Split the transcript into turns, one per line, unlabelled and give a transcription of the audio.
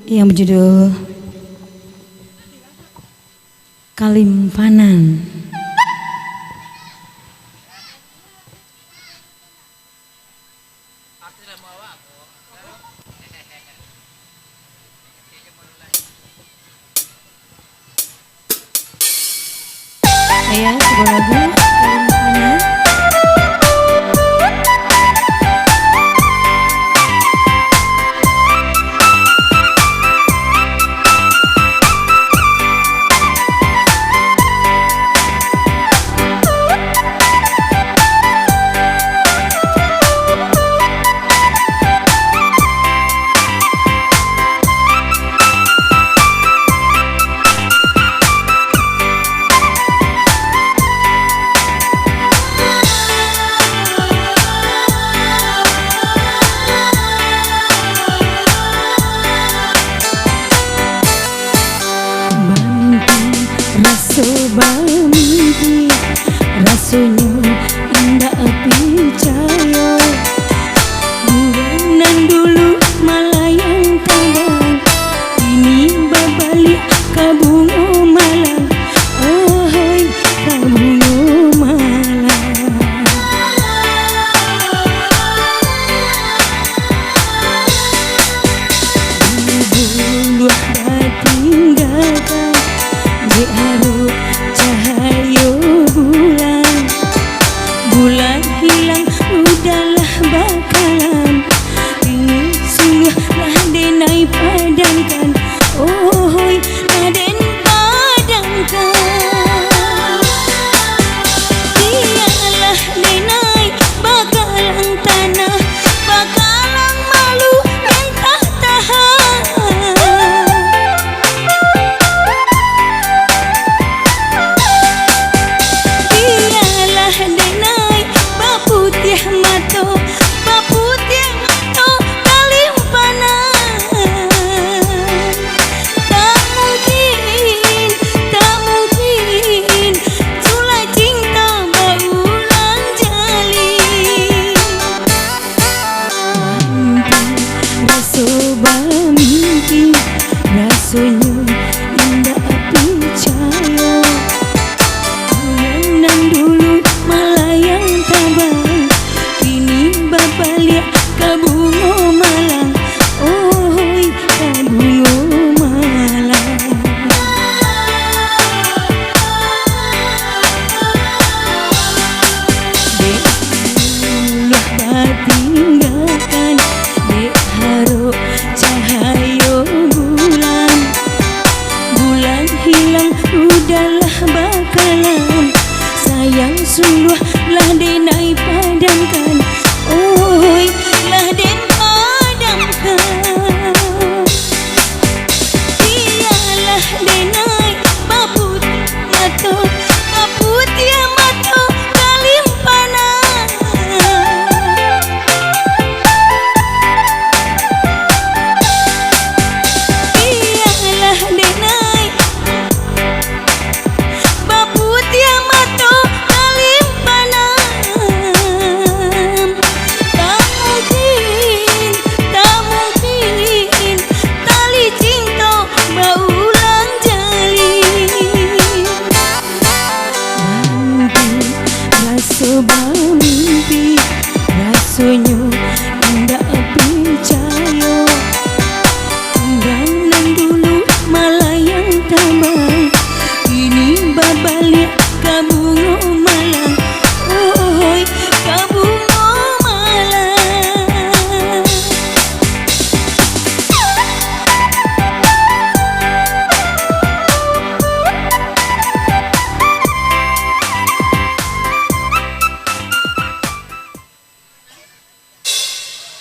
yang berjudul Kalimpanan. Ya, sebuah lagu Kalimpanan. Mimpi rasanya indah percaya bulan dulu malayang tabang ini berbalik ke bunga malang oh ke bunga malang bulu tinggalkan di haru cahaya bulan bulan hilang udahlah bakalan ini sungguhlah denai padamkan oh laden padamkan dialah denai bakalang tanah bakalang malu yang tak tahan denai baputih mato kalimpanan tak mungkin sulai cinta berulang jali rasa bermimpi rasanya indah percaya bulan dulu malayang tabang kini berbalik ke bunga malang oh ke bunga malang dek ulah tinggalkan dek harap cahaya bulan bulan hilang udahlah bakalan sayang sungguhlah denai padamkan oh lah den padamkan dialah denai baputih mato kalimpanan dialah denai baputih mato kalimpanan tak mungkin tali cinta berulang jali rasa bermimpi rasanya indah percaya bulan dulu malayang tabang ini berbalik ke bunga